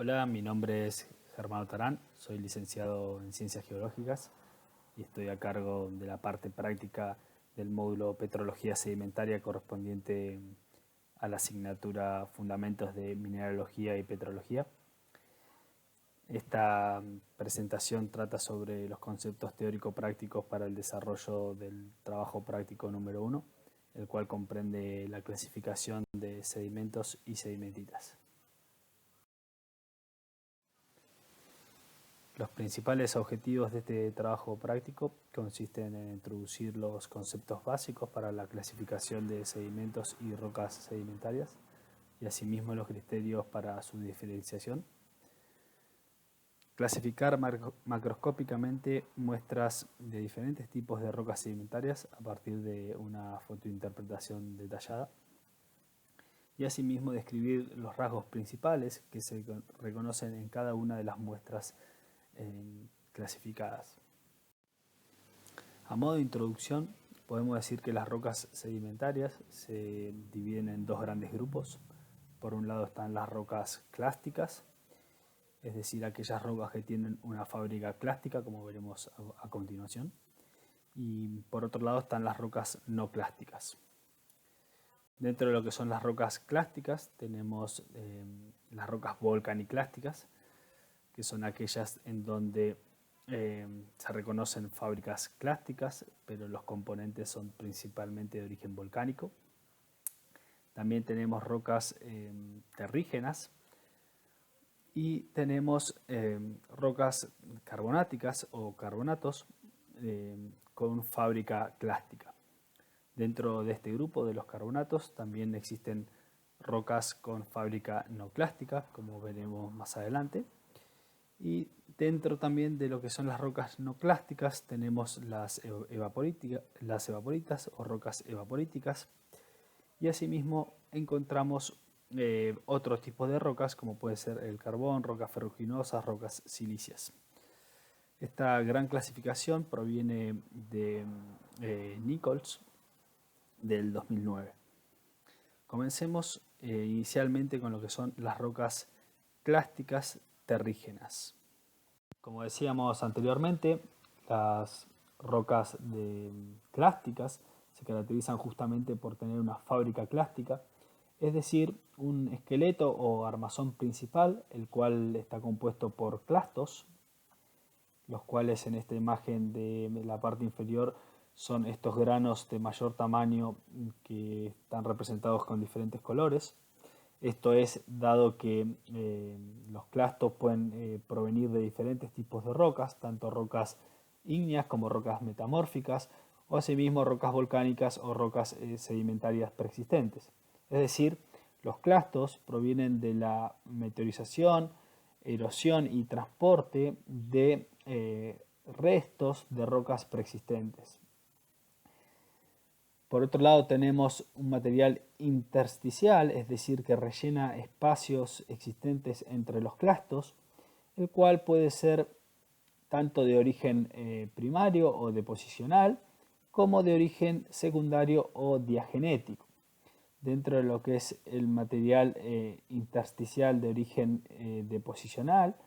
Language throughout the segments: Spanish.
Hola, mi nombre es Germán Tarán, soy licenciado en Ciencias Geológicas y estoy a cargo de la parte práctica del módulo Petrología Sedimentaria correspondiente a la asignatura Fundamentos de Mineralogía y Petrología. Esta presentación trata sobre los conceptos teórico-prácticos para el desarrollo del trabajo práctico número 1, el cual comprende la clasificación de sedimentos y sedimentitas. Los principales objetivos de este trabajo práctico consisten en introducir los conceptos básicos para la clasificación de sedimentos y rocas sedimentarias y asimismo los criterios para su diferenciación. Clasificar macroscópicamente muestras de diferentes tipos de rocas sedimentarias a partir de una fotointerpretación detallada. Y asimismo describir los rasgos principales que se reconocen en cada una de las muestras clasificadas. A modo de introducción, podemos decir que las rocas sedimentarias se dividen en dos grandes grupos. Por un lado están las rocas clásticas, es decir, aquellas rocas que tienen una fábrica clástica, como veremos a continuación. Y por otro lado están las rocas no clásticas. Dentro de lo que son las rocas clásticas tenemos las rocas volcaniclásticas, que son aquellas en donde se reconocen fábricas clásticas, pero los componentes son principalmente de origen volcánico. También tenemos rocas terrígenas y tenemos rocas carbonáticas o carbonatos con fábrica clástica. Dentro de este grupo de los carbonatos también existen rocas con fábrica no clástica, como veremos más adelante. Y dentro también de lo que son las rocas no clásticas tenemos las evaporitas o rocas evaporíticas. Y asimismo encontramos otros tipos de rocas como puede ser el carbón, rocas ferruginosas, rocas silíceas. Esta gran clasificación proviene de Nichols del 2009. Comencemos inicialmente con lo que son las rocas clásticas terrígenas. Como decíamos anteriormente, las rocas clásticas se caracterizan justamente por tener una fábrica clástica, es decir, un esqueleto o armazón principal, el cual está compuesto por clastos, los cuales en esta imagen de la parte inferior son estos granos de mayor tamaño que están representados con diferentes colores. Esto es dado que los clastos pueden provenir de diferentes tipos de rocas, tanto rocas ígneas como rocas metamórficas, o asimismo rocas volcánicas o rocas sedimentarias preexistentes. Es decir, los clastos provienen de la meteorización, erosión y transporte de restos de rocas preexistentes. Por otro lado tenemos un material intersticial, es decir, que rellena espacios existentes entre los clastos, el cual puede ser tanto de origen primario o deposicional, como de origen secundario o diagenético. Dentro de lo que es el material intersticial de origen deposicional,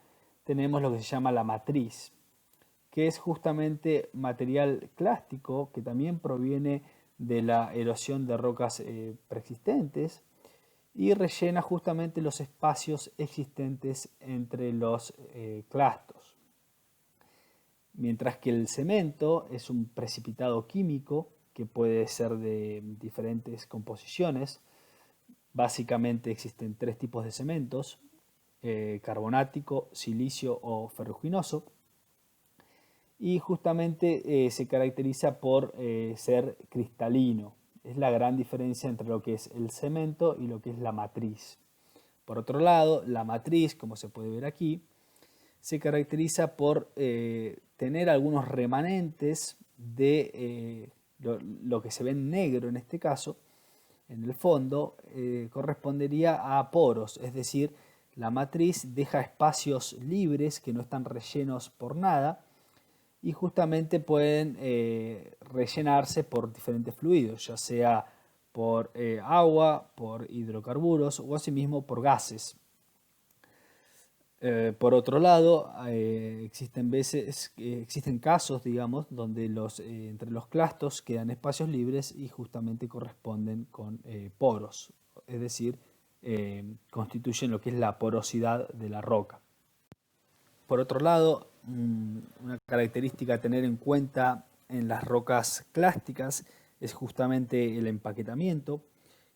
tenemos lo que se llama la matriz, que es justamente material clástico que también proviene de la erosión de rocas preexistentes y rellena justamente los espacios existentes entre los clastos. Mientras que el cemento es un precipitado químico que puede ser de diferentes composiciones. Básicamente existen tres tipos de cementos: carbonático, silicio o ferruginoso. Y justamente se caracteriza por ser cristalino. Es la gran diferencia entre lo que es el cemento y lo que es la matriz. Por otro lado, la matriz, como se puede ver aquí, se caracteriza por tener algunos remanentes de lo que se ve en negro en este caso, en el fondo, correspondería a poros, es decir, la matriz deja espacios libres que no están rellenos por nada, y justamente pueden rellenarse por diferentes fluidos, ya sea por agua, por hidrocarburos o asimismo por gases. Por otro lado, existen casos, digamos, donde entre los clastos quedan espacios libres y justamente corresponden con poros, es decir, constituyen lo que es la porosidad de la roca. Por otro lado, una característica a tener en cuenta en las rocas clásticas es justamente el empaquetamiento,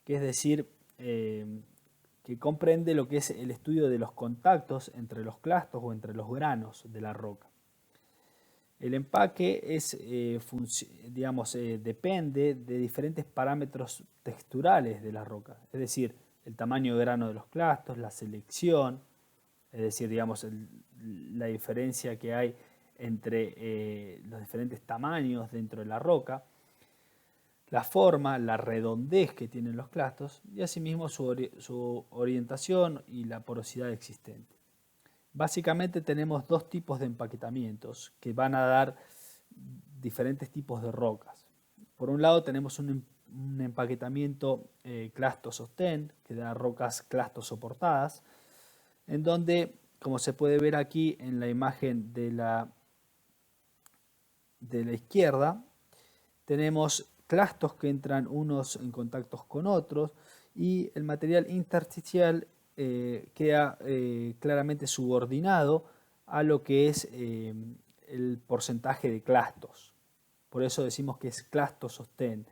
que es decir, que comprende lo que es el estudio de los contactos entre los clastos o entre los granos de la roca. El empaque depende de diferentes parámetros texturales de la roca, es decir, el tamaño de grano de los clastos, la selección, es decir, la diferencia que hay entre los diferentes tamaños dentro de la roca, la forma, la redondez que tienen los clastos y asimismo su orientación y la porosidad existente. Básicamente tenemos dos tipos de empaquetamientos que van a dar diferentes tipos de rocas. Por un lado tenemos un empaquetamiento clasto-sostén, que da rocas clasto-soportadas, en donde, como se puede ver aquí en la imagen de la izquierda, tenemos clastos que entran unos en contactos con otros y el material intersticial queda claramente subordinado a lo que es el porcentaje de clastos. Por eso decimos que es clasto-sostén.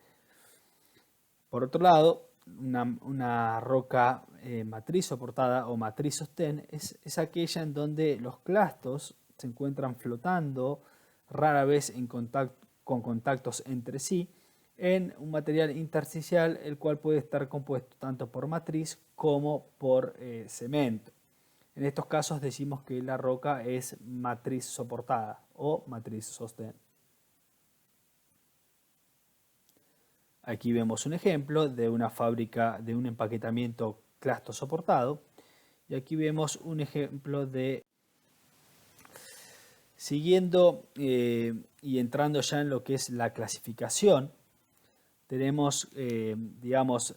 Por otro lado, una roca matriz soportada o matriz sostén es aquella en donde los clastos se encuentran flotando, rara vez con contactos entre sí, en un material intersticial, el cual puede estar compuesto tanto por matriz como por cemento. En estos casos decimos que la roca es matriz soportada o matriz sostén. Aquí vemos un ejemplo de una fábrica de un empaquetamiento clasto soportado y aquí vemos un ejemplo de siguiendo y entrando ya en lo que es la clasificación. Tenemos,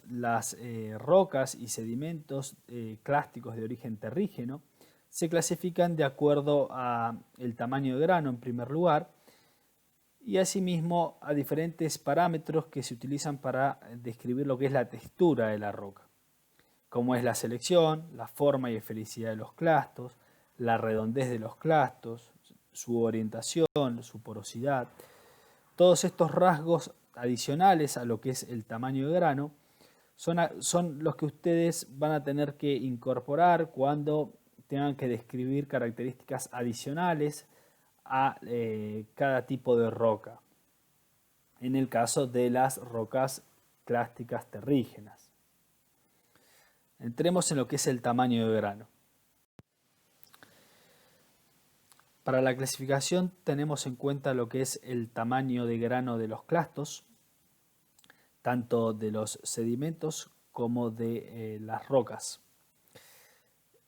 las rocas y sedimentos clásticos de origen terrígeno. Se clasifican de acuerdo al tamaño de grano en primer lugar y asimismo a diferentes parámetros que se utilizan para describir lo que es la textura de la roca, como es la selección, la forma y esfericidad de los clastos, la redondez de los clastos, su orientación, su porosidad. Todos estos rasgos adicionales a lo que es el tamaño de grano son los que ustedes van a tener que incorporar cuando tengan que describir características adicionales a cada tipo de roca, en el caso de las rocas clásticas terrígenas. Entremos en lo que es el tamaño de grano. Para la clasificación tenemos en cuenta lo que es el tamaño de grano de los clastos, tanto de los sedimentos como de las rocas.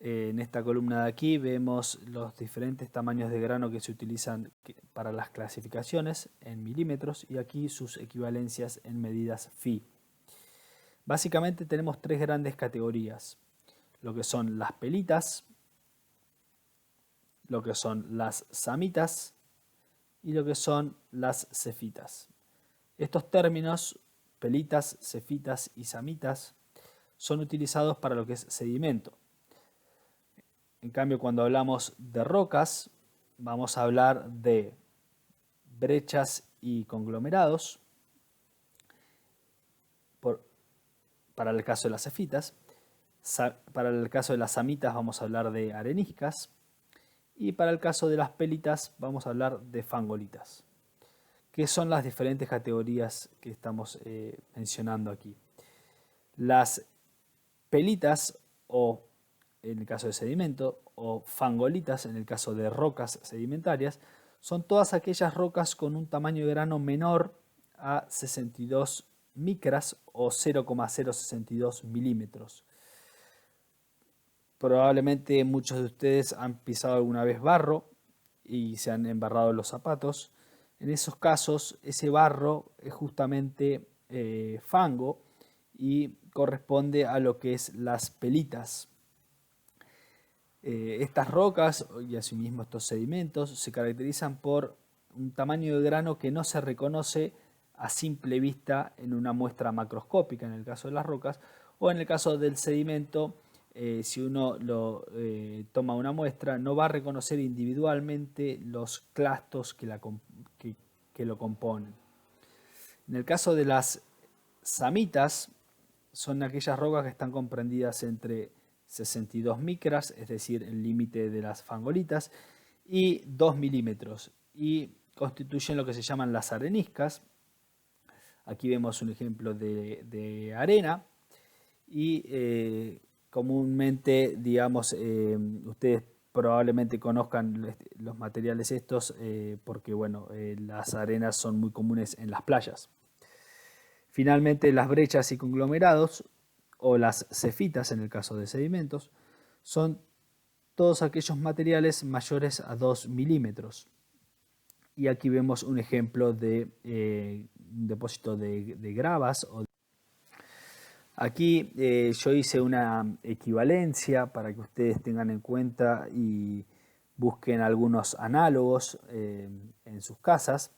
En esta columna de aquí vemos los diferentes tamaños de grano que se utilizan para las clasificaciones en milímetros y aquí sus equivalencias en medidas phi. Básicamente tenemos tres grandes categorías, lo que son las pelitas, lo que son las samitas y lo que son las cefitas. Estos términos, pelitas, cefitas y samitas, son utilizados para lo que es sedimento. En cambio, cuando hablamos de rocas, vamos a hablar de brechas y conglomerados, para el caso de las cefitas. Para el caso de las samitas vamos a hablar de areniscas. Y para el caso de las pelitas vamos a hablar de fangolitas, que son las diferentes categorías que estamos mencionando aquí. Las pelitas, o en el caso de sedimento, o fangolitas en el caso de rocas sedimentarias, son todas aquellas rocas con un tamaño de grano menor a 62 micras o 0,062 milímetros. Probablemente muchos de ustedes han pisado alguna vez barro y se han embarrado los zapatos. En esos casos, ese barro es justamente fango y corresponde a lo que es las pelitas. Estas rocas y asimismo estos sedimentos se caracterizan por un tamaño de grano que no se reconoce a simple vista en una muestra macroscópica, en el caso de las rocas, o en el caso del sedimento, si uno toma una muestra, no va a reconocer individualmente los clastos que lo componen. En el caso de las samitas, son aquellas rocas que están comprendidas entre 62 micras, es decir, el límite de las fangolitas, y 2 milímetros, y constituyen lo que se llaman las areniscas. Aquí vemos un ejemplo de arena, y comúnmente, digamos, ustedes probablemente conozcan los materiales estos porque, bueno, las arenas son muy comunes en las playas. Finalmente, las brechas y conglomerados, o las cefitas en el caso de sedimentos, son todos aquellos materiales mayores a 2 milímetros. Y aquí vemos un ejemplo de un depósito de gravas. Aquí yo hice una equivalencia para que ustedes tengan en cuenta y busquen algunos análogos en sus casas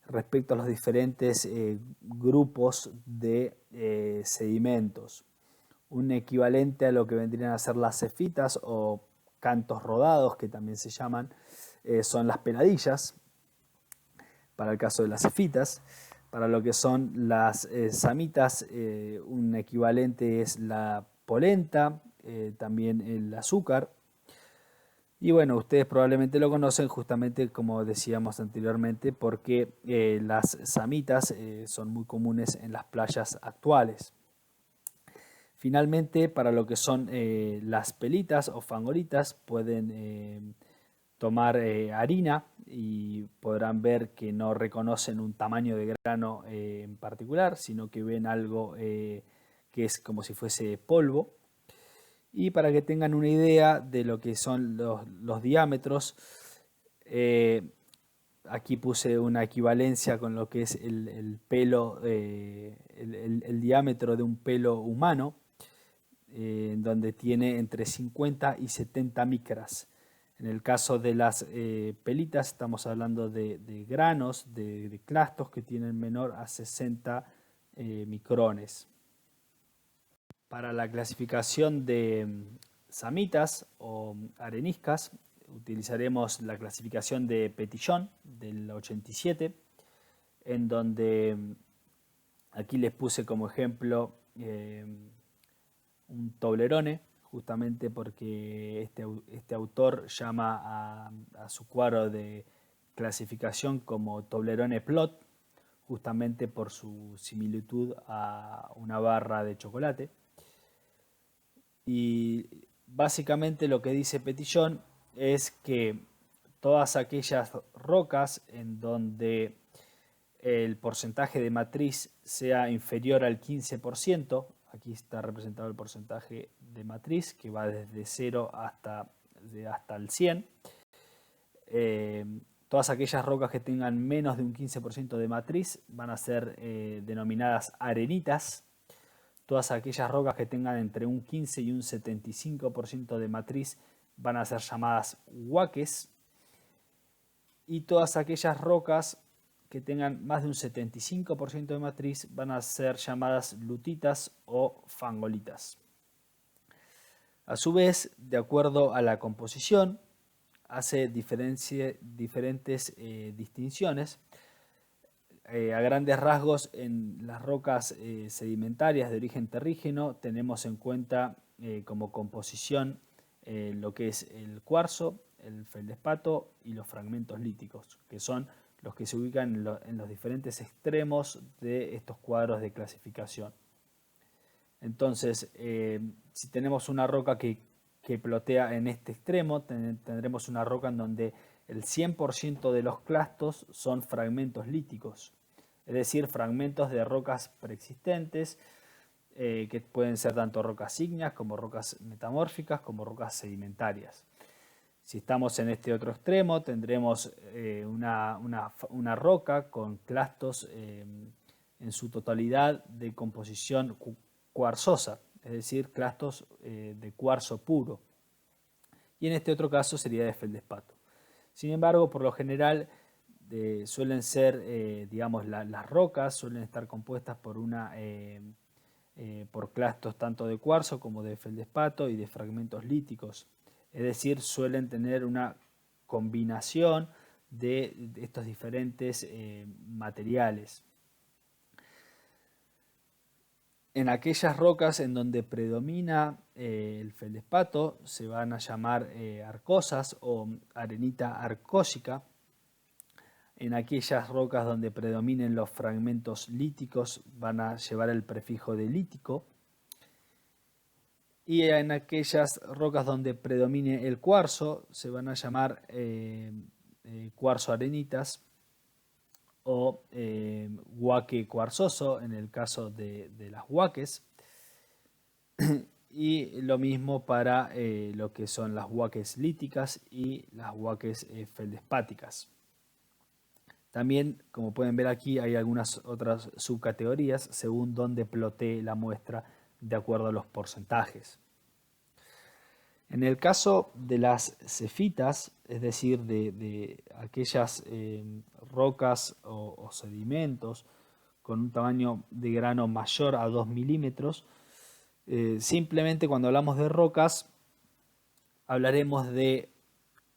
respecto a los diferentes grupos de sedimentos. Un equivalente a lo que vendrían a ser las cefitas o cantos rodados, que también se llaman, son las peladillas, para el caso de las cefitas. Para lo que son las samitas, un equivalente es la polenta, también el azúcar. Y bueno, ustedes probablemente lo conocen justamente como decíamos anteriormente, porque las samitas son muy comunes en las playas actuales. Finalmente, para lo que son las pelitas o fangolitas, pueden tomar harina y podrán ver que no reconocen un tamaño de grano en particular, sino que ven algo que es como si fuese polvo. Y para que tengan una idea de lo que son los diámetros, aquí puse una equivalencia con lo que es el pelo, el diámetro de un pelo humano, donde tiene entre 50 y 70 micras. En el caso de las pelitas estamos hablando de granos, de clastos que tienen menor a 60 micrones. Para la clasificación de samitas o areniscas utilizaremos la clasificación de Petitjon del 87, en donde aquí les puse como ejemplo un Toblerone, justamente porque este autor llama a su cuadro de clasificación como Toblerone Plot, justamente por su similitud a una barra de chocolate. Y básicamente lo que dice Petitjon es que todas aquellas rocas en donde el porcentaje de matriz sea inferior al 15%, aquí está representado el porcentaje de matriz que va desde 0 hasta el 100, todas aquellas rocas que tengan menos de un 15% de matriz van a ser denominadas arenitas. Todas aquellas rocas que tengan entre un 15 y un 75% de matriz van a ser llamadas huaques. Y todas aquellas rocas que tengan más de un 75% de matriz van a ser llamadas lutitas o fangolitas. A su vez, de acuerdo a la composición, hace diferentes distinciones. A grandes rasgos, en las rocas sedimentarias de origen terrígeno tenemos en cuenta como composición lo que es el cuarzo, el feldespato y los fragmentos líticos, que son los que se ubican en los diferentes extremos de estos cuadros de clasificación. Entonces, si tenemos una roca que plotea en este extremo, tendremos una roca en donde el 100% de los clastos son fragmentos líticos, es decir, fragmentos de rocas preexistentes, que pueden ser tanto rocas ígneas como rocas metamórficas como rocas sedimentarias. Si estamos en este otro extremo, tendremos una roca con clastos en su totalidad de composición cuarzosa, es decir, clastos de cuarzo puro. y en este otro caso sería de feldespato. Sin embargo, por lo general suelen ser, digamos, las rocas suelen estar compuestas por clastos tanto de cuarzo como de feldespato y de fragmentos líticos. Es decir, suelen tener una combinación de estos diferentes materiales. En aquellas rocas en donde predomina el feldespato se van a llamar arcosas o arenita arcósica. En aquellas rocas donde predominen los fragmentos líticos van a llevar el prefijo de lítico. Y en aquellas rocas donde predomine el cuarzo se van a llamar cuarzo arenitas o huaque cuarzoso en el caso de las huaques. Y lo mismo para lo que son las huaques líticas y las huaques feldespáticas. También, como pueden ver aquí, hay algunas otras subcategorías según donde plotee la muestra de acuerdo a los porcentajes. En el caso de las cefitas, es decir, de aquellas rocas o sedimentos con un tamaño de grano mayor a 2 milímetros, simplemente cuando hablamos de rocas hablaremos de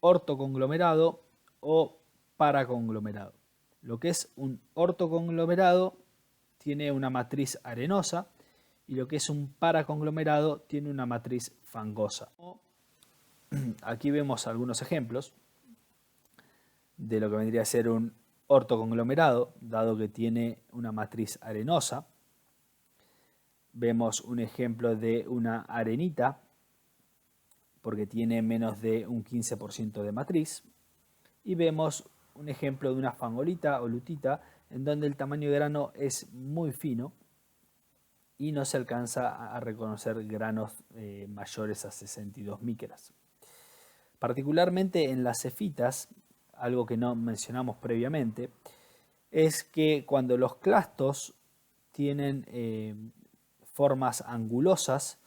ortoconglomerado o paraconglomerado. Lo que es un ortoconglomerado tiene una matriz arenosa y lo que es un paraconglomerado tiene una matriz fangosa. Aquí vemos algunos ejemplos de lo que vendría a ser un ortoconglomerado, dado que tiene una matriz arenosa. Vemos un ejemplo de una arenita, porque tiene menos de un 15% de matriz. Y vemos un ejemplo de una fangolita o lutita, en donde el tamaño de grano es muy fino y no se alcanza a reconocer granos mayores a 62 micras. Particularmente en las cefitas, algo que no mencionamos previamente, es que cuando los clastos tienen formas angulosas,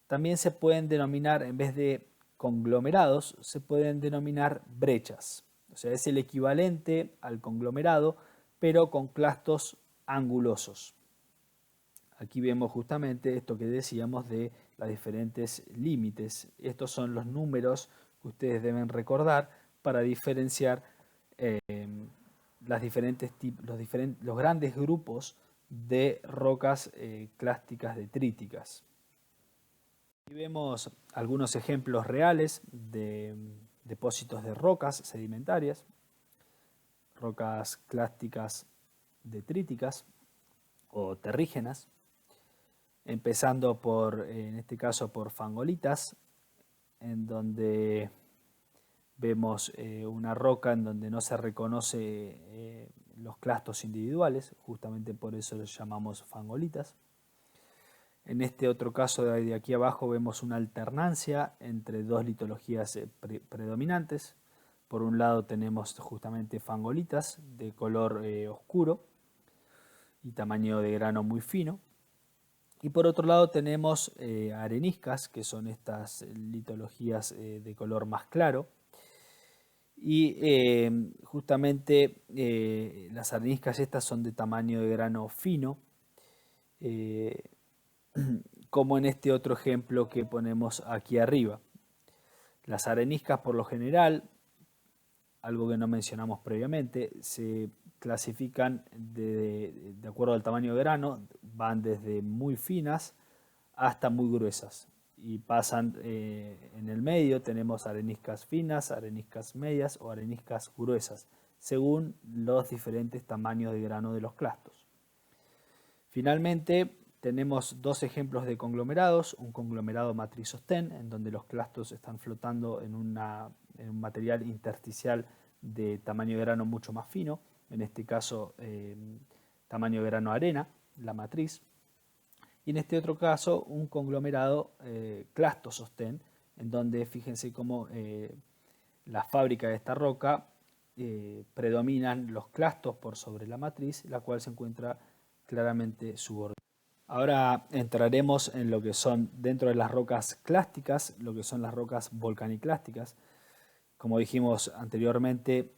también se pueden denominar, en vez de conglomerados, se pueden denominar brechas. O sea, es el equivalente al conglomerado, pero con clastos angulosos. Aquí vemos justamente esto que decíamos de los diferentes límites. Estos son los números que ustedes deben recordar para diferenciar los grandes grupos de rocas clásticas detríticas. Aquí vemos algunos ejemplos reales de depósitos de rocas sedimentarias, rocas clásticas detríticas o terrígenas, empezando en este caso por fangolitas, en donde vemos una roca en donde no se reconoce los clastos individuales, justamente por eso los llamamos fangolitas. En este otro caso de aquí abajo vemos una alternancia entre dos litologías predominantes. Por un lado tenemos justamente fangolitas de color oscuro y tamaño de grano muy fino. Y por otro lado tenemos areniscas, que son estas litologías de color más claro. Y justamente las areniscas estas son de tamaño de grano fino, como en este otro ejemplo que ponemos aquí arriba. Las areniscas por lo general, algo que no mencionamos previamente, se clasifican de acuerdo al tamaño de grano, van desde muy finas hasta muy gruesas y pasan en el medio tenemos areniscas finas, areniscas medias o areniscas gruesas, según los diferentes tamaños de grano de los clastos. Finalmente tenemos dos ejemplos de conglomerados, un conglomerado matriz sostén, en donde los clastos están flotando en un material intersticial de tamaño de grano mucho más fino, en este caso tamaño de grano arena, la matriz. Y en este otro caso un conglomerado clasto sostén, en donde fíjense cómo la fábrica de esta roca predominan los clastos por sobre la matriz, la cual se encuentra claramente subordinada. Ahora entraremos en lo que son dentro de las rocas clásticas, lo que son las rocas volcaniclásticas. Como dijimos anteriormente,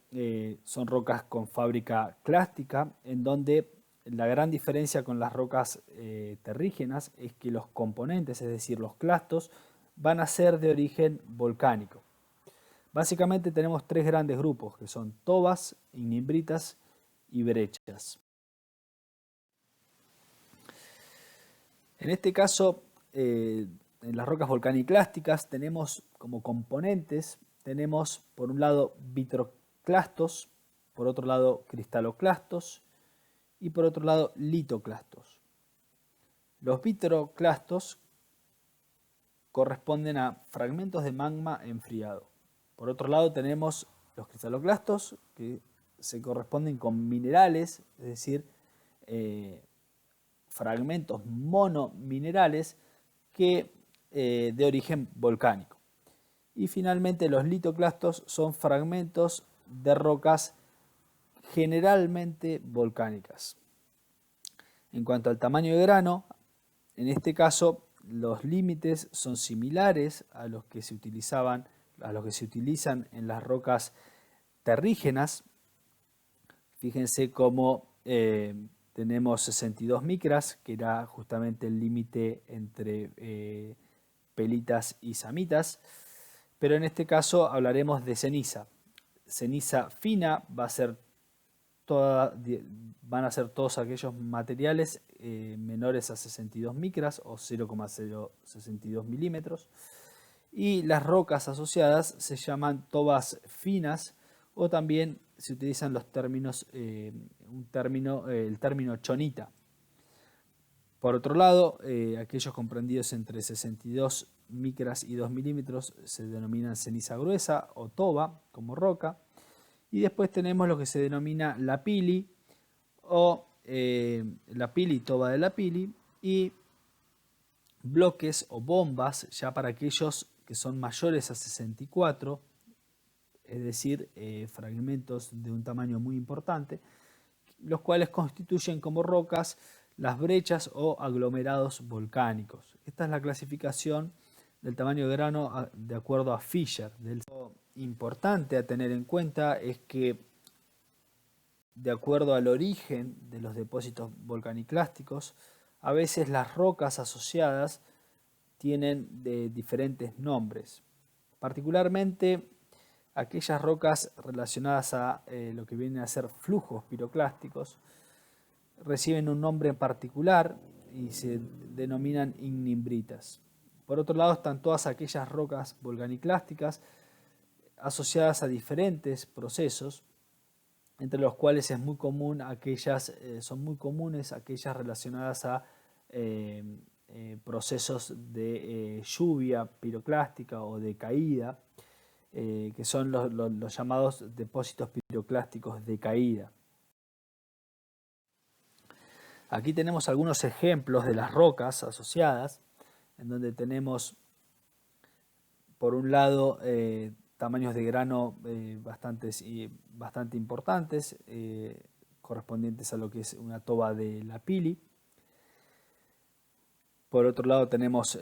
son rocas con fábrica clástica, en donde la gran diferencia con las rocas terrígenas es que los componentes, es decir, los clastos, van a ser de origen volcánico. Básicamente tenemos tres grandes grupos, que son tobas, ignimbritas y brechas. En este caso, en las rocas volcaniclásticas tenemos como componentes, tenemos por un lado vitroclastos, por otro lado cristaloclastos y por otro lado litoclastos. Los vitroclastos corresponden a fragmentos de magma enfriado. Por otro lado tenemos los cristaloclastos, que se corresponden con minerales, es decir, fragmentos monominerales que, de origen volcánico. Y finalmente los litoclastos son fragmentos de rocas generalmente volcánicas. En cuanto al tamaño de grano, en este caso los límites son similares a los que se utilizan en las rocas terrígenas. Fíjense cómo tenemos 62 micras, que era justamente el límite entre pelitas y samitas, pero en este caso hablaremos de ceniza. Ceniza fina van a ser todos aquellos materiales menores a 62 micras o 0,062 milímetros. Y las rocas asociadas se llaman tobas finas, o también se utilizan los términos, el término chonita. Por otro lado, aquellos comprendidos entre 62 micras y 2 milímetros se denominan ceniza gruesa o toba como roca. Y después tenemos lo que se denomina lapili o lapili, toba de lapili, y bloques o bombas ya para aquellos que son mayores a 64, es decir, fragmentos de un tamaño muy importante, los cuales constituyen como rocas las brechas o aglomerados volcánicos. Esta es la clasificación del tamaño de grano de acuerdo a Fisher. Lo importante a tener en cuenta es que, de acuerdo al origen de los depósitos volcaniclásticos, a veces las rocas asociadas tienen diferentes nombres. Particularmente aquellas rocas relacionadas a lo que vienen a ser flujos piroclásticos reciben un nombre en particular y se denominan ignimbritas. Por otro lado están todas aquellas rocas volcaniclásticas asociadas a diferentes procesos, entre los cuales es muy común son muy comunes aquellas relacionadas a procesos de lluvia piroclástica o de caída, que son los llamados depósitos piroclásticos de caída. Aquí tenemos algunos ejemplos de las rocas asociadas, en donde tenemos, por un lado, tamaños de grano bastante importantes, correspondientes a lo que es una toba de lapili. Por otro lado tenemos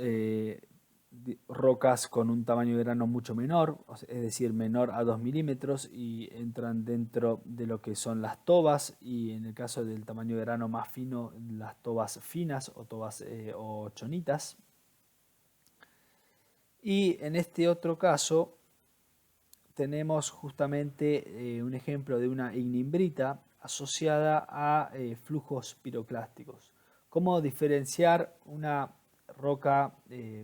rocas con un tamaño de grano mucho menor, es decir, menor a 2 milímetros, y entran dentro de lo que son las tobas, y en el caso del tamaño de grano más fino, las tobas finas o tobas o chonitas. Y en este otro caso tenemos justamente un ejemplo de una ignimbrita asociada a flujos piroclásticos. ¿Cómo diferenciar una roca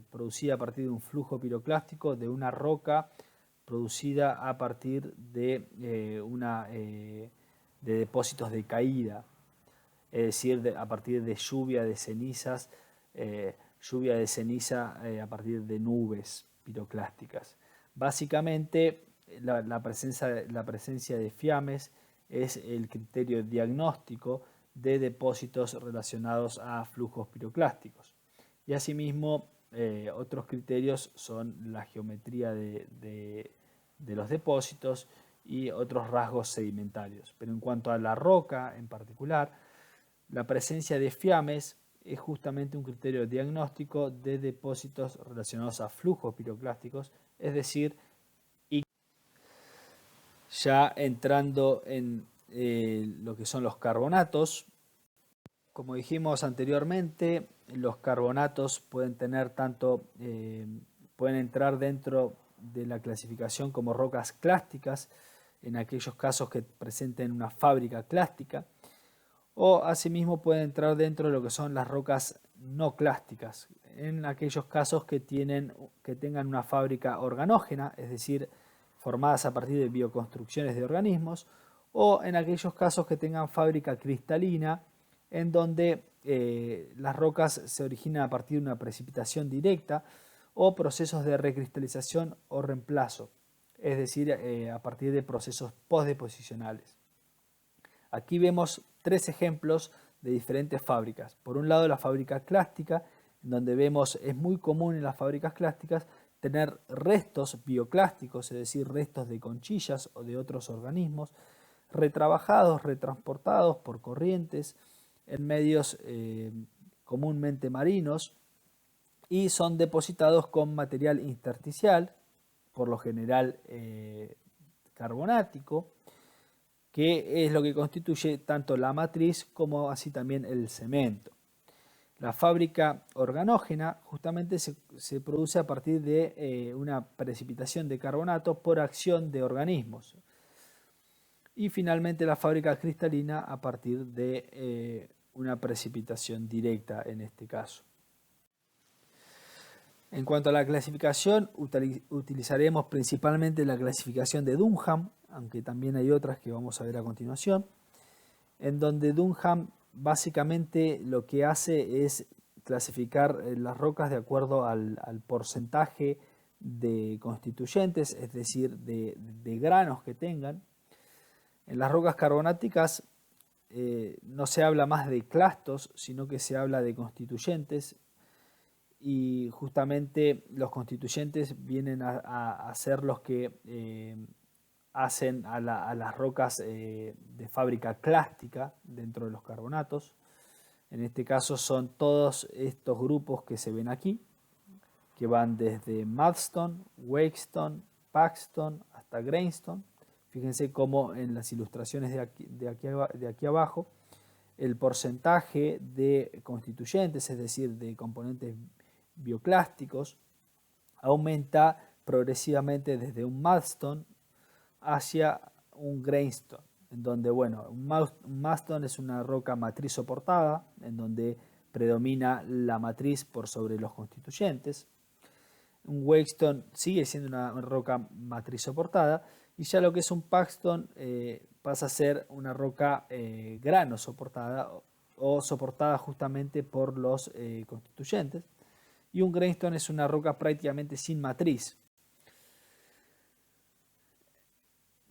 producida a partir de un flujo piroclástico de una roca producida a partir de de depósitos de caída? Es decir, a partir de lluvia de cenizas, lluvia de ceniza a partir de nubes piroclásticas. Básicamente, la presencia de fiames es el criterio diagnóstico de depósitos relacionados a flujos piroclásticos. Y asimismo, otros criterios son la geometría de los depósitos y otros rasgos sedimentarios. Pero en cuanto a la roca en particular, la presencia de fiames es justamente un criterio diagnóstico de depósitos relacionados a flujos piroclásticos, es decir, y ya entrando en lo que son los carbonatos. Como dijimos anteriormente, los carbonatos pueden tener pueden entrar dentro de la clasificación como rocas clásticas en aquellos casos que presenten una fábrica clástica, o asimismo pueden entrar dentro de lo que son las rocas no clásticas en aquellos casos que tengan una fábrica organógena, es decir, formadas a partir de bioconstrucciones de organismos, o en aquellos casos que tengan fábrica cristalina, en donde las rocas se originan a partir de una precipitación directa o procesos de recristalización o reemplazo, es decir, a partir de procesos postdeposicionales. Aquí vemos 3 ejemplos de diferentes fábricas. Por un lado, la fábrica clástica, en donde vemos, es muy común en las fábricas clásticas tener restos bioclásticos, es decir, restos de conchillas o de otros organismos, retrabajados, retransportados por corrientes en medios comúnmente marinos, y son depositados con material intersticial, por lo general carbonático, que es lo que constituye tanto la matriz como así también el cemento. La fábrica organógena justamente se produce a partir de una precipitación de carbonato por acción de organismos. Y finalmente la fábrica cristalina a partir de una precipitación directa en este caso. En cuanto a la clasificación, utilizaremos principalmente la clasificación de Dunham, aunque también hay otras que vamos a ver a continuación, en donde Dunham básicamente lo que hace es clasificar las rocas de acuerdo al porcentaje de constituyentes, es decir, de granos que tengan. En las rocas carbonáticas no se habla más de clastos, sino que se habla de constituyentes, y justamente los constituyentes vienen a ser los que hacen a las rocas de fábrica clástica dentro de los carbonatos. En este caso son todos estos grupos que se ven aquí, que van desde mudstone, wakestone, packstone hasta grainstone. Fíjense cómo en las ilustraciones de aquí abajo el porcentaje de constituyentes, es decir, de componentes bioclásticos, aumenta progresivamente desde un mudstone hacia un grainstone, en donde, bueno, un mudstone es una roca matriz soportada, en donde predomina la matriz por sobre los constituyentes. Un wakestone sigue siendo una roca matriz soportada, y ya lo que es un packstone pasa a ser una roca grano soportada o soportada justamente por los constituyentes. Y un grainstone es una roca prácticamente sin matriz.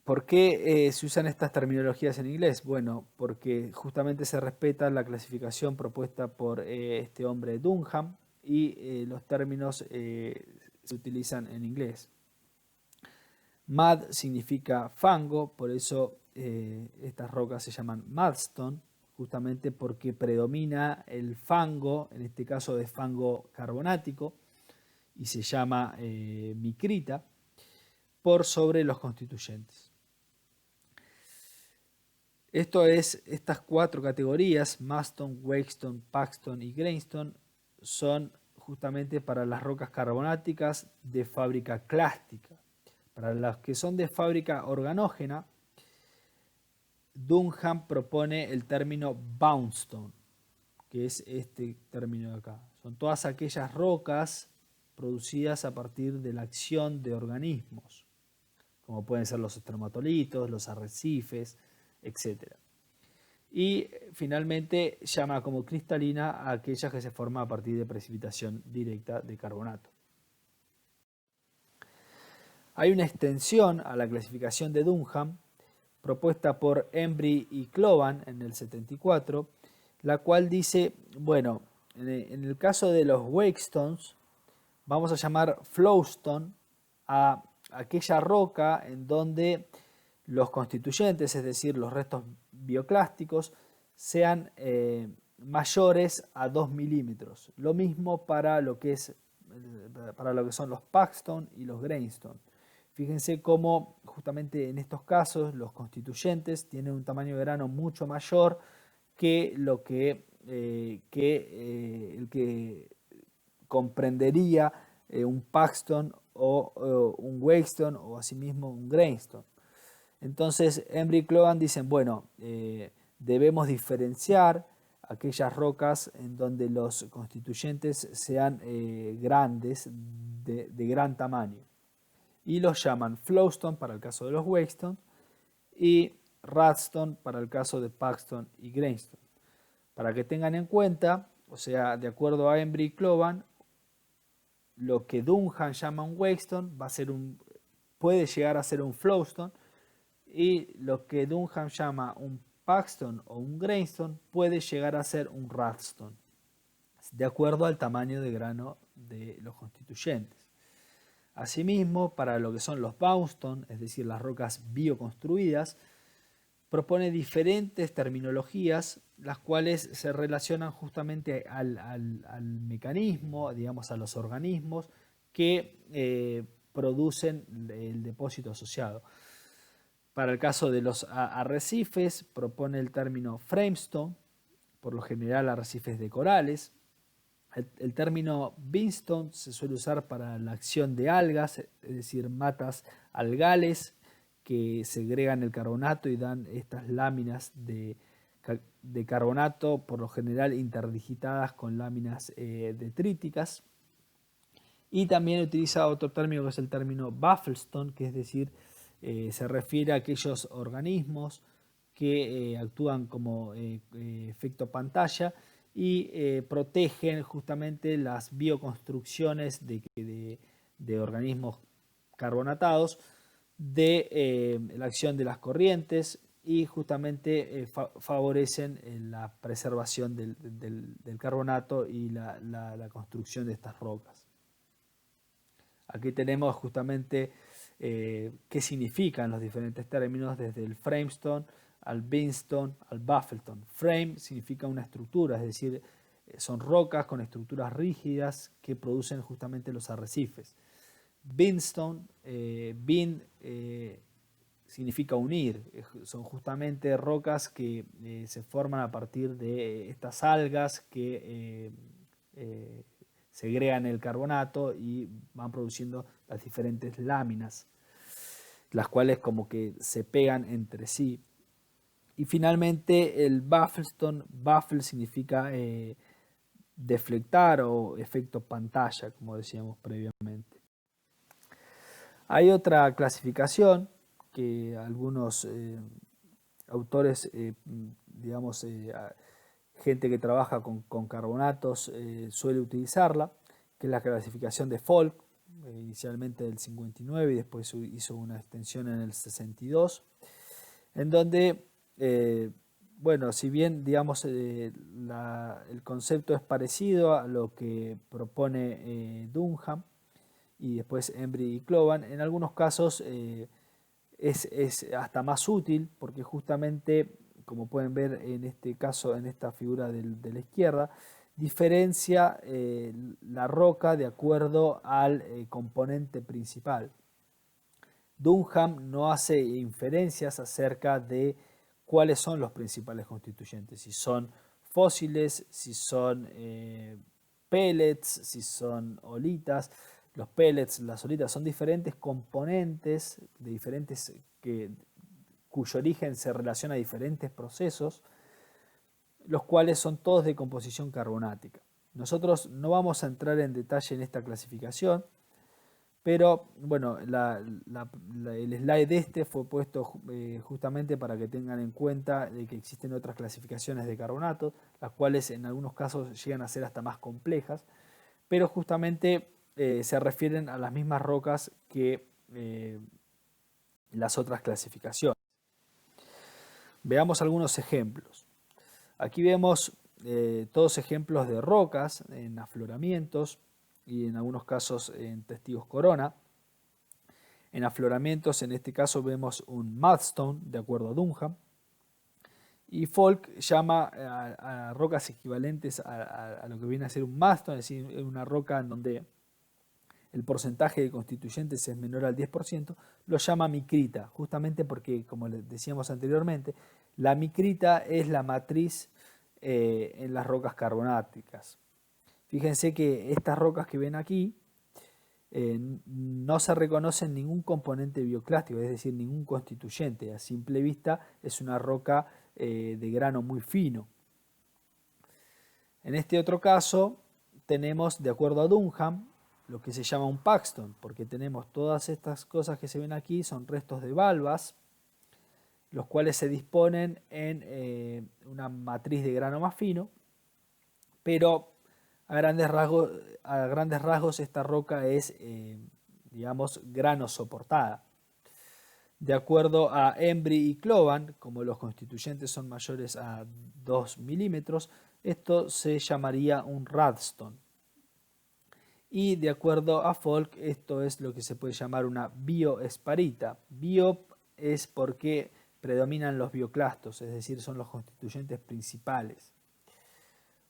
¿Por qué se usan estas terminologías en inglés? Bueno, porque justamente se respeta la clasificación propuesta por este hombre Dunham, y los términos se utilizan en inglés. Mud significa fango, por eso estas rocas se llaman mudstone, justamente porque predomina el fango, en este caso de fango carbonático, y se llama micrita, por sobre los constituyentes. Estas 4 categorías, mudstone, wakestone, packstone y grainstone, son justamente para las rocas carbonáticas de fábrica clástica. Para las que son de fábrica organógena, Dunham propone el término boundstone, que es este término de acá. Son todas aquellas rocas producidas a partir de la acción de organismos, como pueden ser los estromatolitos, los arrecifes, etc. Y finalmente llama como cristalina a aquellas que se forman a partir de precipitación directa de carbonato. Hay una extensión a la clasificación de Dunham propuesta por Embry y Clovan en el 74, la cual dice, bueno, en el caso de los wakestones, vamos a llamar flowstone a aquella roca en donde los constituyentes, es decir, los restos bioclásticos, sean mayores a 2 milímetros. Lo mismo para lo que son los Paxton y los Greenstone. Fíjense cómo justamente en estos casos los constituyentes tienen un tamaño de grano mucho mayor que el que comprendería un Paxton o un Wakestone o asimismo un Greenstone. Entonces Embry y Clogan dicen, bueno, debemos diferenciar aquellas rocas en donde los constituyentes sean grandes, de gran tamaño. Y los llaman Flowstone para el caso de los Wakestone y Radstone para el caso de Paxton y Greenstone. Para que tengan en cuenta, o sea, de acuerdo a Embry y Clogan, lo que Dunham llama un Wakestone puede llegar a ser un Flowstone, y lo que Dunham llama un Paxton o un Greenstone puede llegar a ser un Radstone, de acuerdo al tamaño de grano de los constituyentes. Asimismo, para lo que son los Boundstone, es decir, las rocas bioconstruidas, propone diferentes terminologías, las cuales se relacionan justamente al mecanismo, digamos, a los organismos que producen el depósito asociado. Para el caso de los arrecifes, propone el término framestone, por lo general arrecifes de corales. El término beanstone se suele usar para la acción de algas, es decir, matas algales que segregan el carbonato y dan estas láminas de carbonato, por lo general interdigitadas con láminas detríticas. Y también utiliza otro término que es el término bafflestone, que es decir, se refiere a aquellos organismos que actúan como efecto pantalla y protegen justamente las bioconstrucciones de organismos carbonatados de la acción de las corrientes y justamente favorecen la preservación del carbonato y la construcción de estas rocas. Aquí tenemos justamente qué significan los diferentes términos, desde el framestone al beanstone al bafflestone. Frame significa una estructura, es decir, son rocas con estructuras rígidas que producen justamente los arrecifes. Beanstone, significa unir, son justamente rocas que se forman a partir de estas algas que segregan el carbonato y van produciendo las diferentes láminas, las cuales como que se pegan entre sí. Y finalmente el bafflestone, baffle significa deflectar o efecto pantalla, como decíamos previamente. Hay otra clasificación que algunos autores, digamos, gente que trabaja con carbonatos suele utilizarla, que es la clasificación de Folk, inicialmente del 59 y después hizo una extensión en el 62, en donde, bueno, si bien digamos el concepto es parecido a lo que propone Dunham y después Embry y Clogan, en algunos casos es hasta más útil porque justamente, como pueden ver en este caso, en esta figura de la izquierda, diferencia la roca de acuerdo al componente principal. Dunham no hace inferencias acerca de cuáles son los principales constituyentes, si son fósiles, si son pellets, si son olitas. Los pellets, las olitas son diferentes componentes de diferentes cuyo origen se relaciona a diferentes procesos, los cuales son todos de composición carbonática. Nosotros no vamos a entrar en detalle en esta clasificación, pero bueno, el slide este fue puesto justamente para que tengan en cuenta de que existen otras clasificaciones de carbonatos, las cuales en algunos casos llegan a ser hasta más complejas, pero justamente se refieren a las mismas rocas que las otras clasificaciones. Veamos algunos ejemplos. Aquí vemos todos ejemplos de rocas en afloramientos y en algunos casos en testigos corona. En afloramientos, en este caso, vemos un mudstone, de acuerdo a Dunham, Y Folk llama a rocas equivalentes a lo que viene a ser un mastón, es decir, una roca en donde el porcentaje de constituyentes es menor al 10%, lo llama micrita, justamente porque, como les decíamos anteriormente, la micrita es la matriz en las rocas carbonáticas. Fíjense que estas rocas que ven aquí no se reconocen ningún componente bioclástico, es decir, ningún constituyente. A simple vista es una roca de grano muy fino. En este otro caso tenemos, de acuerdo a Dunham, lo que se llama un Paxton, porque tenemos todas estas cosas que se ven aquí, son restos de valvas, los cuales se disponen en una matriz de grano más fino, pero a grandes rasgos esta roca es, digamos, grano soportada. De acuerdo a Embry y Clovan, como los constituyentes son mayores a 2 milímetros, esto se llamaría un Radstone. Y de acuerdo a Folk, esto es lo que se puede llamar una bioesparita. Bio es porque predominan los bioclastos, es decir, son los constituyentes principales.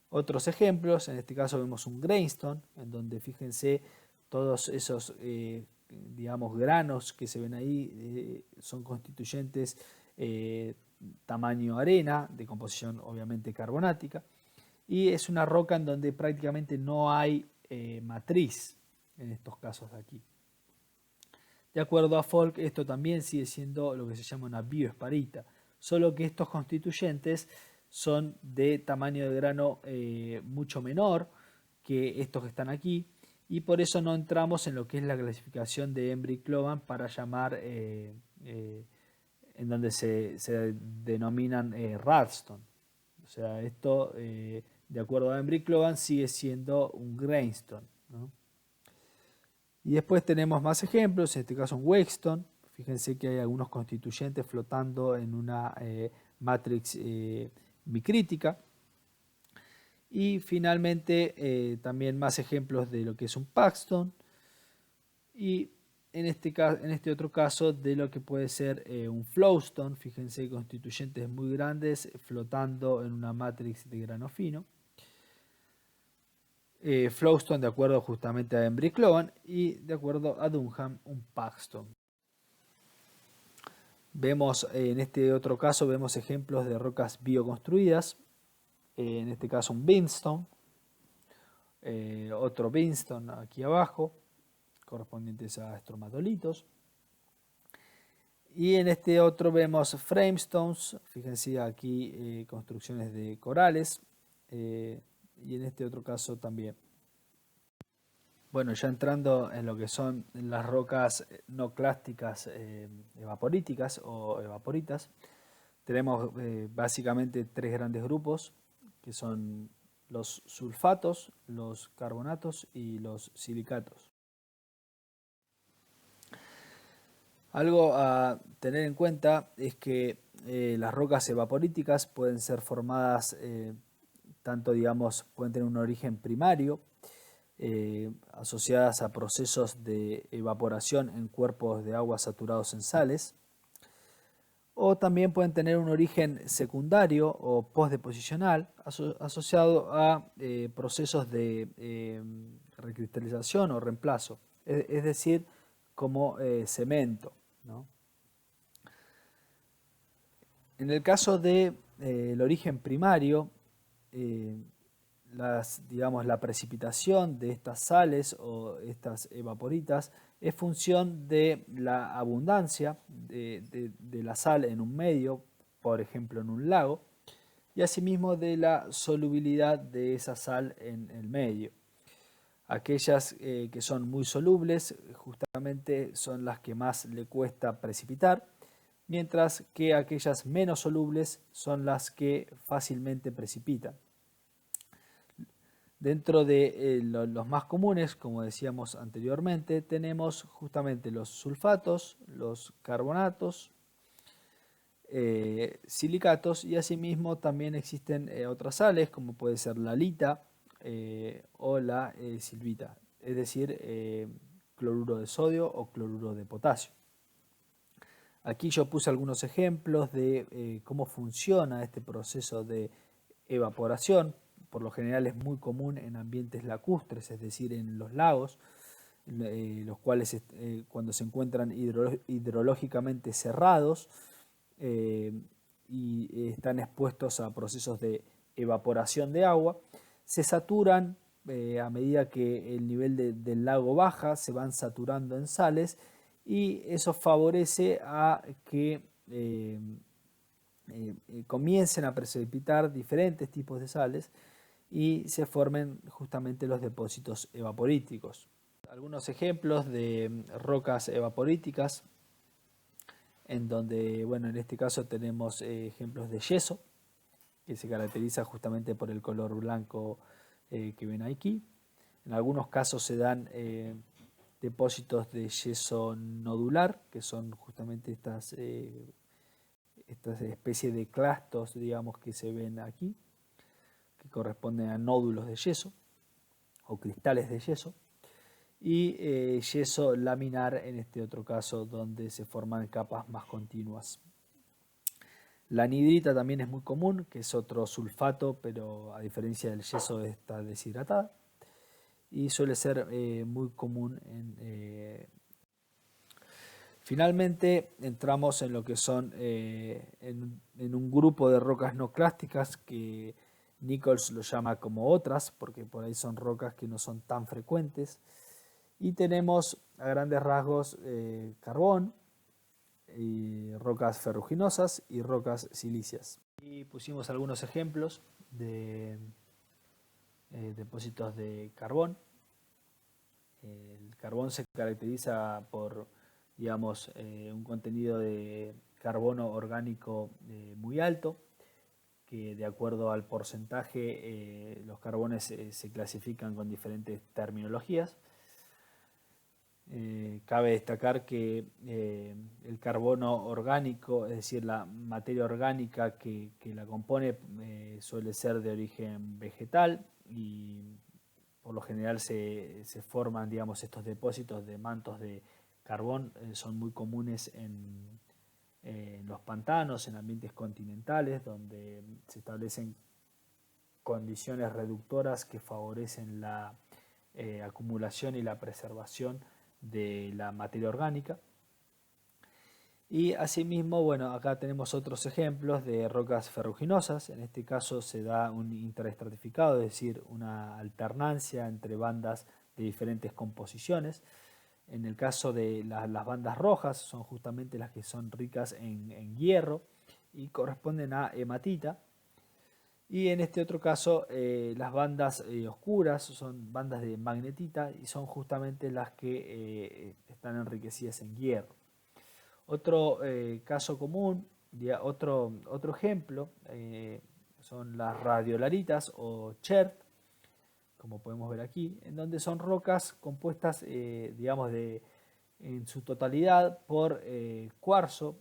Otros ejemplos, en este caso vemos un grainstone, en donde fíjense todos esos digamos granos que se ven ahí son constituyentes tamaño arena, de composición obviamente carbonática, y es una roca en donde prácticamente no hay matriz en estos casos de aquí. De acuerdo a Folk, esto también sigue siendo lo que se llama una bioesparita, solo que estos constituyentes son de tamaño de grano mucho menor que estos que están aquí, y por eso no entramos en lo que es la clasificación de Embry-Clovan para llamar en donde se denominan Radstone. O sea, esto de acuerdo a Embry-Clovan sigue siendo un grainstone, ¿no? Y después tenemos más ejemplos, en este caso un Wakestone. Fíjense que hay algunos constituyentes flotando en una matrix micrítica. Y finalmente también más ejemplos de lo que es un Paxton. Y en este otro caso de lo que puede ser un Flowstone. Fíjense constituyentes muy grandes flotando en una matrix de grano fino. Flowstone de acuerdo justamente a Embry-Clovan y de acuerdo a Dunham un Paxton. Vemos en este otro caso vemos ejemplos de rocas bioconstruidas, en este caso un Beanstone, otro Beanstone aquí abajo, correspondientes a estromatolitos. Y en este otro vemos framestones, fíjense aquí construcciones de corales, y en este otro caso también. Bueno, ya entrando en lo que son las rocas no clásticas evaporíticas o evaporitas, tenemos básicamente tres grandes grupos, que son los sulfatos, los carbonatos y los silicatos. Algo a tener en cuenta es que las rocas evaporíticas pueden ser formadas tanto, digamos, pueden tener un origen primario, asociadas a procesos de evaporación en cuerpos de agua saturados en sales, o también pueden tener un origen secundario o postdeposicional asociado a procesos de recristalización o reemplazo, es decir, como cemento, ¿no? En el caso del origen primario, digamos, la precipitación de estas sales o estas evaporitas es función de la abundancia de la sal en un medio, por ejemplo en un lago, y asimismo de la solubilidad de esa sal en el medio. Aquellas que son muy solubles justamente son las que más le cuesta precipitar, mientras que aquellas menos solubles son las que fácilmente precipitan. Dentro de los más comunes, como decíamos anteriormente, tenemos justamente los sulfatos, los carbonatos, silicatos, y asimismo también existen otras sales como puede ser la halita o la silvita, es decir, cloruro de sodio o cloruro de potasio. Aquí yo puse algunos ejemplos de cómo funciona este proceso de evaporación. Por lo general es muy común en ambientes lacustres, es decir, en los lagos, los cuales cuando se encuentran hidrológicamente cerrados y están expuestos a procesos de evaporación de agua, se saturan a medida que el nivel del lago baja, se van saturando en sales y eso favorece a que comiencen a precipitar diferentes tipos de sales y se formen justamente los depósitos evaporíticos. Algunos ejemplos de rocas evaporíticas, en donde, bueno, en este caso tenemos ejemplos de yeso, que se caracteriza justamente por el color blanco que ven aquí. En algunos casos se dan depósitos de yeso nodular, que son justamente estas especies de clastos, digamos, que se ven aquí, que corresponden a nódulos de yeso o cristales de yeso, y yeso laminar en este otro caso, donde se forman capas más continuas. La anhidrita también es muy común, que es otro sulfato, pero a diferencia del yeso está deshidratada y suele ser muy común Finalmente entramos en lo que son en un grupo de rocas no clásticas que Nichols lo llama como otras, porque por ahí son rocas que no son tan frecuentes. Y tenemos a grandes rasgos carbón, y rocas ferruginosas y rocas silíceas. Y pusimos algunos ejemplos de depósitos de carbón. El carbón se caracteriza por, digamos, un contenido de carbono orgánico muy alto, que de acuerdo al porcentaje los carbones se clasifican con diferentes terminologías. Cabe destacar que el carbono orgánico, es decir, la materia orgánica que la compone, suele ser de origen vegetal y por lo general se forman, digamos, estos depósitos de mantos de carbón, son muy comunes en los pantanos, en ambientes continentales, donde se establecen condiciones reductoras que favorecen la acumulación y la preservación de la materia orgánica. Y asimismo, bueno, acá tenemos otros ejemplos de rocas ferruginosas. En este caso se da un interestratificado, es decir, una alternancia entre bandas de diferentes composiciones. En el caso de las bandas rojas, son justamente las que son ricas en hierro y corresponden a hematita. Y en este otro caso, las bandas oscuras son bandas de magnetita y son justamente las que están enriquecidas en hierro. Otro caso común, otro ejemplo, son las radiolaritas o chert, como podemos ver aquí, en donde son rocas compuestas, digamos, en su totalidad por cuarzo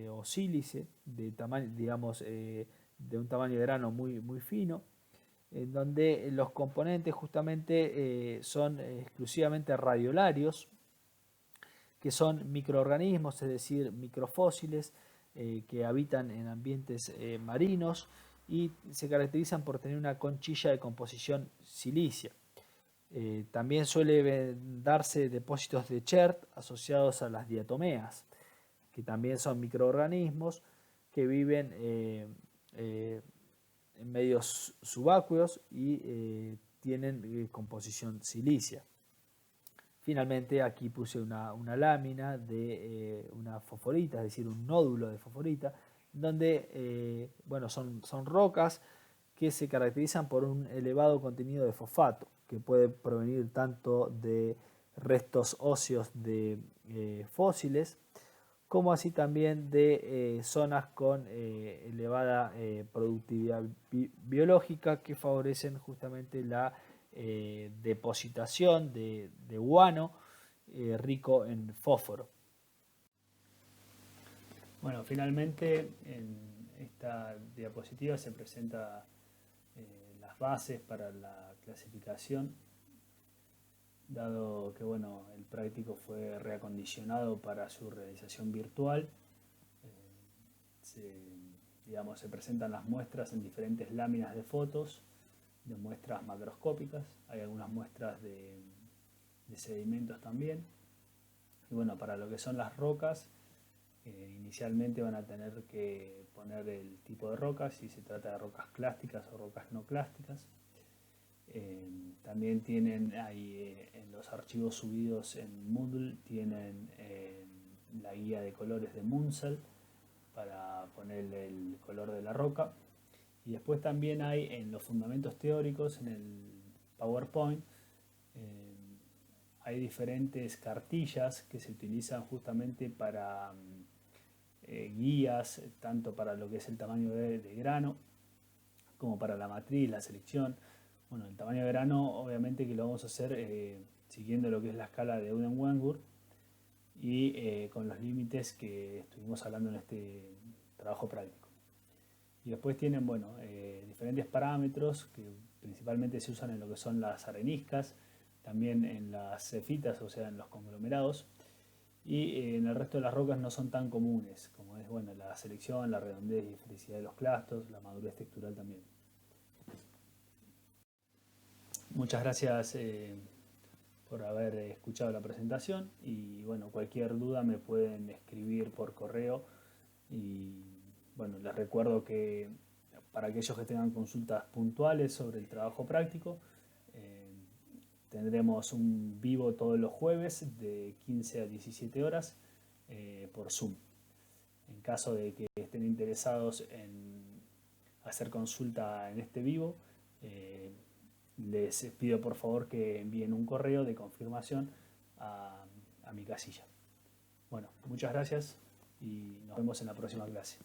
o sílice de tamaño, digamos, de un tamaño de grano muy, muy fino, en donde los componentes justamente son exclusivamente radiolarios, que son microorganismos, es decir, microfósiles que habitan en ambientes marinos y se caracterizan por tener una conchilla de composición silicia. También suele darse depósitos de chert asociados a las diatomeas, que también son microorganismos que viven en medios subacuos y tienen composición silicia. Finalmente aquí puse una lámina de una fosforita, es decir, un nódulo de fosforita, donde bueno, son rocas que se caracterizan por un elevado contenido de fosfato, que puede provenir tanto de restos óseos de fósiles, como así también de zonas con elevada productividad biológica que favorecen justamente la depositación de guano rico en fósforo. Bueno, finalmente en esta diapositiva se presenta las bases para la clasificación, dado que bueno, el práctico fue reacondicionado para su realización virtual. digamos, se presentan las muestras en diferentes láminas de fotos, de muestras macroscópicas. Hay algunas muestras de sedimentos también. Y bueno, para lo que son las rocas, inicialmente van a tener que poner el tipo de rocas, si se trata de rocas clásticas o rocas no clásticas. También tienen ahí en los archivos subidos en Moodle, tienen la guía de colores de Munsell para ponerle el color de la roca. Y después también hay en los fundamentos teóricos, en el PowerPoint, hay diferentes cartillas que se utilizan justamente para guías, tanto para lo que es el tamaño de grano, como para la matriz, la selección. Bueno, el tamaño de grano obviamente que lo vamos a hacer siguiendo lo que es la escala de Uden-Wengur y con los límites que estuvimos hablando en este trabajo práctico. Y después tienen, bueno, diferentes parámetros que principalmente se usan en lo que son las areniscas, también en las cefitas, o sea, en los conglomerados, y en el resto de las rocas no son tan comunes, como es, bueno, la selección, la redondez y esfericidad de los clastos, la madurez textural también. Muchas gracias por haber escuchado la presentación y bueno, cualquier duda me pueden escribir por correo y bueno, les recuerdo que para aquellos que tengan consultas puntuales sobre el trabajo práctico, tendremos un vivo todos los jueves de 15 a 17 horas por Zoom. En caso de que estén interesados en hacer consulta en este vivo, les pido por favor que envíen un correo de confirmación a mi casilla. Bueno, muchas gracias y nos vemos en la próxima clase.